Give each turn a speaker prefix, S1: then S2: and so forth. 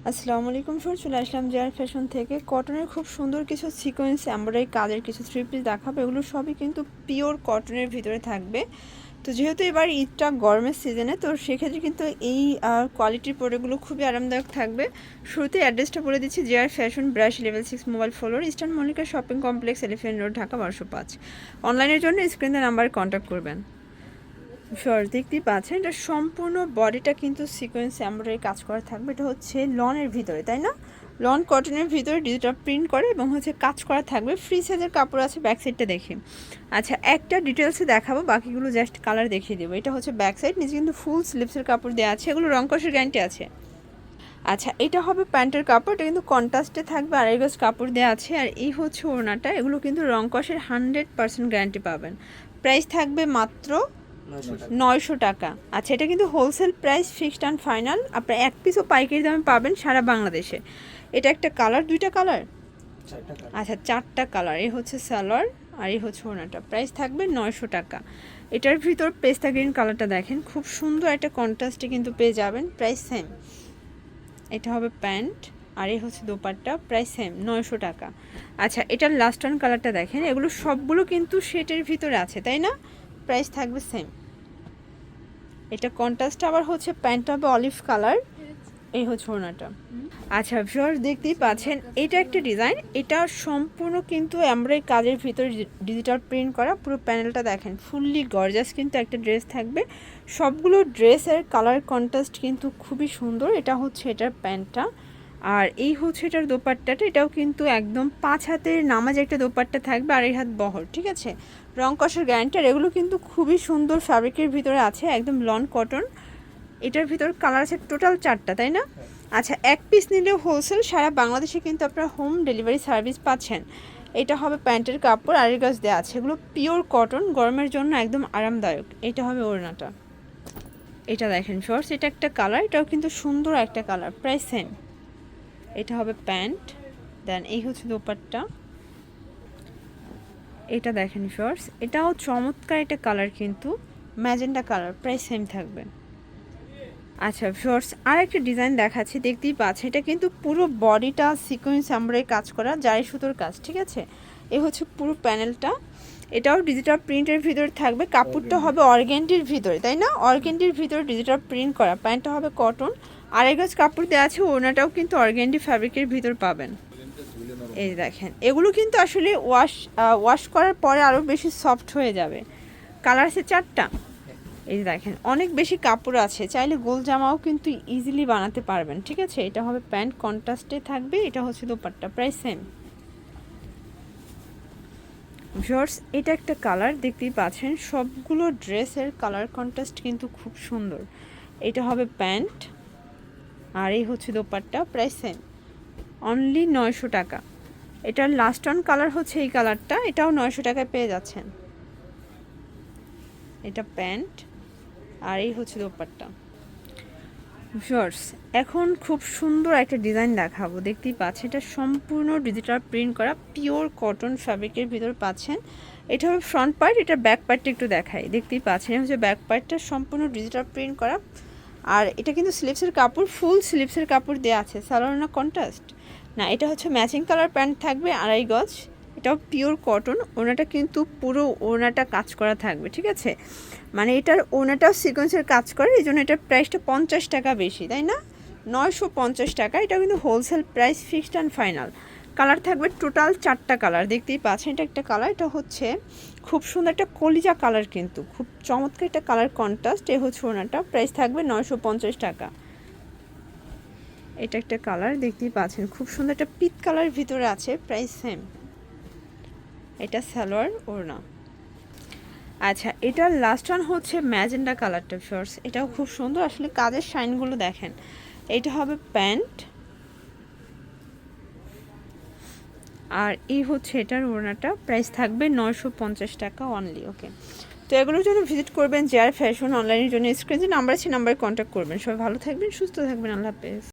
S1: আসসালামু আলাইকুম স্যার, চলে আসলাম জেআর ফ্যাশন থেকে। কটনের খুব সুন্দর কিছু সিকোয়েন্স এমব্রয়ডারি কাজের কিছু থ্রি পিস দেখাবো। এগুলো সবই কিন্তু পিওর কটনের ভিতরে থাকবে। তো যেহেতু এবার ঈদটা গরমের সিজনে, তো সেক্ষেত্রে কিন্তু এই কোয়ালিটির প্রোডাক্টগুলো খুবই আরামদায়ক থাকবে। শুরুতে অ্যাড্রেসটা বলে দিচ্ছি, জেআর ফ্যাশন, ব্রাশ level 6, mobile floor, eastern Mallika shopping complex, elephant road, Dhaka 1205। অনলাইনের জন্য স্ক্রিনের নাম্বারে কন্ট্যাক্ট করবেন। শর্ট দেখতেই পাচ্ছেন, এটা সম্পূর্ণ বডিটা কিন্তু সিকোয়েন্স এমব্রয়ডারি কাজ করা থাকবে। এটা হচ্ছে লনের ভিতরে, তাই না? লন কটনের ভিতরে ডিজিটাল প্রিন্ট করে এবং হচ্ছে কাজ করা থাকবে। ফ্রি সাইজের কাপড় আছে। ব্যাক সাইডটা দেখি। আচ্ছা, একটা ডিটেলসে দেখাবো, বাকিগুলো জাস্ট কালার দেখিয়ে দেবো। এটা হচ্ছে ব্যাক সাইড, নিচে কিন্তু ফুল স্লিভসের কাপড় দেওয়া আছে। এগুলো রং কষের গ্যারান্টি আছে। আচ্ছা, এটা হবে প্যান্টের কাপড়। এটা কিন্তু কন্ট্রাস্টে থাকবে, আড়াই গজ কাপড় দেওয়া আছে। আর এই হচ্ছে ওড়নাটা। এগুলো কিন্তু রং কষের 100% গ্যারান্টি পাবেন। প্রাইস থাকবে মাত্র 900 টাকা। আচ্ছা, এটা কিন্তু wholesale price, fixed and final. আপনার এক পিসও পাইকারি দামে পাবেন সারা বাংলাদেশে। এটা একটা কালার, দুইটা কালার, আচ্ছা চারটা কালার। এই হচ্ছে সালোয়ার আর এই হচ্ছে ওড়নাটা। প্রাইস থাকবে 900 টাকা। এটার ভিতর পেস্তা গ্রিন কালারটা দেখেন, খুব সুন্দর একটা কন্ট্রাস্টে কিন্তু পেয়ে যাবেন। Price same. এটা হবে প্যান্ট আর এই হচ্ছে দোপাট্টা। প্রাইস সেম, 900 টাকা। আচ্ছা, এটার লাস্ট ওয়ান কালারটা দেখেন। এগুলো সবগুলো কিন্তু সেটের ভিতরে আছে, তাই না? প্রাইস থাকবে সেম। এটা কন্ট্রাস্ট আবার হচ্ছে, প্যান্টটা হবে অলিভ কালার, এই হচ্ছে ওড়নাটা। আচ্ছা ভিউয়ার্স, দেখতেই পাচ্ছেন, এটা একটা ডিজাইন। এটা সম্পূর্ণ কিন্তু এমব্রয়ডারি কাজের ভিতরে ডিজিটাল প্রিন্ট করা। পুরো প্যানেলটা দেখেন, ফুললি গর্জাস কিন্তু একটা ড্রেস থাকবে। সবগুলো ড্রেসের কালার কন্ট্রাস্ট কিন্তু খুবই সুন্দর। এটা হচ্ছে এটার প্যান্টটা আর এই হচ্ছে এটার দোপাট্টাটা। এটাও কিন্তু একদম 5 হাতের নামাজ একটা দোপাট্টা থাকবে, আড়াই হাত বহর, ঠিক আছে? রং কষার গ্যারান্টি। আর এগুলো কিন্তু খুবই সুন্দর ফ্যাব্রিকের ভিতরে আছে, একদম লন কটন। এটার ভিতর কালার আছে টোটাল 4টা, তাই না? আচ্ছা, এক পিস নিলেও হোলসেল সারা বাংলাদেশে কিন্তু আপনারা হোম ডেলিভারি সার্ভিস পাচ্ছেন। এটা হবে প্যান্টের কাপড়, আড়াই গজ দেওয়া আছে। এগুলো পিওর কটন, গরমের জন্য একদম আরামদায়ক। এটা হবে ওড়নাটা। এটা দেখেন শর্টস, এটা একটা কালার, এটাও কিন্তু সুন্দর একটা কালার। Price same. এটা হবে প্যান্ট, দেন এই হচ্ছে দোপাট্টা। এটা দেখেন শর্টস, এটাও চমৎকার একটা কালার, কিন্তু ম্যাজেন্টা কালার। প্রাইস সেম থাকবে। আচ্ছা শর্টস, আর একটা ডিজাইন দেখাচ্ছি, দেখতেই পাচ্ছি। এটা কিন্তু পুরো বডিটা সিকোয়েন্স এমব্রয়ডারি কাজ করা, জারি সুতোর কাজ, ঠিক আছে? এ হচ্ছে পুরো প্যানেলটা। এটাও ডিজিটাল প্রিন্টের ভিতরে থাকবে। কাপড়টা হবে অর্গ্যান্ডির ভিতরে, তাই না? অর্গ্যান্ডির ভিতরে ডিজিটাল প্রিন্ট করা। প্যান্টটা হবে কটন, আড়াই গজ কাপড় দেওয়া আছে। ওড়নাটাও কিন্তু অর্গ্যান্ডি ফ্যাব্রিকের ভিতর পাবেন। এই দেখেন, এগুলো কিন্তু আসলে ওয়াশ করার পরে আরও বেশি সফট হয়ে যাবে। কালার আছে 4টা। এই দেখেন, অনেক বেশি কাপড় আছে, চাইলে গোল জামাও কিন্তু ইজিলি বানাতে পারবেন, ঠিক আছে? এটা হবে প্যান্ট, কন্ট্রাস্টে থাকবে। এটা হচ্ছে দোপাট্টা। Price same. ভিউয়ার্স, এটা একটা কালার, দেখতেই পাচ্ছেন সবগুলো ড্রেসের কালার কন্ট্রাস্ট কিন্তু খুব সুন্দর। এটা হবে প্যান্ট আর এই হচ্ছে দোপাট্টা। প্রাইস সেম, অনলি 900 টাকা। এটার লাস্ট অন কালার হচ্ছে এই কালারটা, এটাও 900 টাকায় পেয়ে যাচ্ছেন। এটা প্যান্ট আর এই হচ্ছে দোপাট্টা। ভিউয়ার্স, এখন খুব সুন্দর একটা ডিজাইন দেখাবো, দেখতেই পাচ্ছেন। এটা সম্পূর্ণ ডিজিটাল প্রিন্ট করা, পিওর কটন ফ্যাব্রিকের ভিতর পাচ্ছেন। এটা হবে ফ্রন্ট পার্ট, এটার ব্যাক পার্টটা একটু দেখাই। দেখতেই পাচ্ছেন, এটা হচ্ছে ব্যাক পার্টটা সম্পূর্ণ ডিজিটাল প্রিন্ট করা। আর এটা কিন্তু স্লিভসের কাপড়, ফুল স্লিভসের কাপড় দেওয়া আছে। সালোয়ার না কন্ট্রাস্ট না, এটা হচ্ছে ম্যাচিং কালার প্যান্ট থাকবে, আড়াই গজ। এটাও পিওর কটন। ওনাটা কিন্তু পুরো ওনাটা কাজ করা থাকবে, ঠিক আছে? মানে এটার ওনাটাও সিকোয়েন্সের কাজ করে, এই জন্য এটার প্রাইসটা 50 টাকা বেশি, তাই না? 950 টাকা। এটা কিন্তু wholesale price, fixed and final. Colour থাকবে টোটাল 4টা কালার, দেখতেই পাচ্ছেন। এটা একটা কালার, এটা হচ্ছে খুব সুন্দর একটা কলিজা কালার, কিন্তু খুব চমৎকার একটা কালার কন্ট্রাস্ট। এ হচ্ছে ওনাটা। প্রাইস থাকবে 950 টাকা। এটা একটা কালার, দেখতেই পাচ্ছেন, খুব সুন্দর একটা পিট কালারের ভিতরে আছে। Price same. এটা সালোয়ার, ওড়না। আচ্ছা, এটার লাস্ট ওয়ান হচ্ছে ম্যাজেন্ডা কালারটা ফিওর্স। এটাও খুব সুন্দর, আসলে কাজের শাইনগুলো দেখেন। এটা হবে প্যান্ট আর এই হচ্ছে এটার ওড়নাটা। প্রাইস থাকবে 950 টাকা অনলি। ওকে, তো এগুলোর জন্য ভিজিট করবেন জেআর ফ্যাশন। অনলাইনের জন্য স্ক্রিনে যে নাম্বার আছে, নাম্বারে কন্ট্যাক্ট করবেন। সবাই ভালো থাকবেন, সুস্থ থাকবেন। আল্লাহ হাফেজ।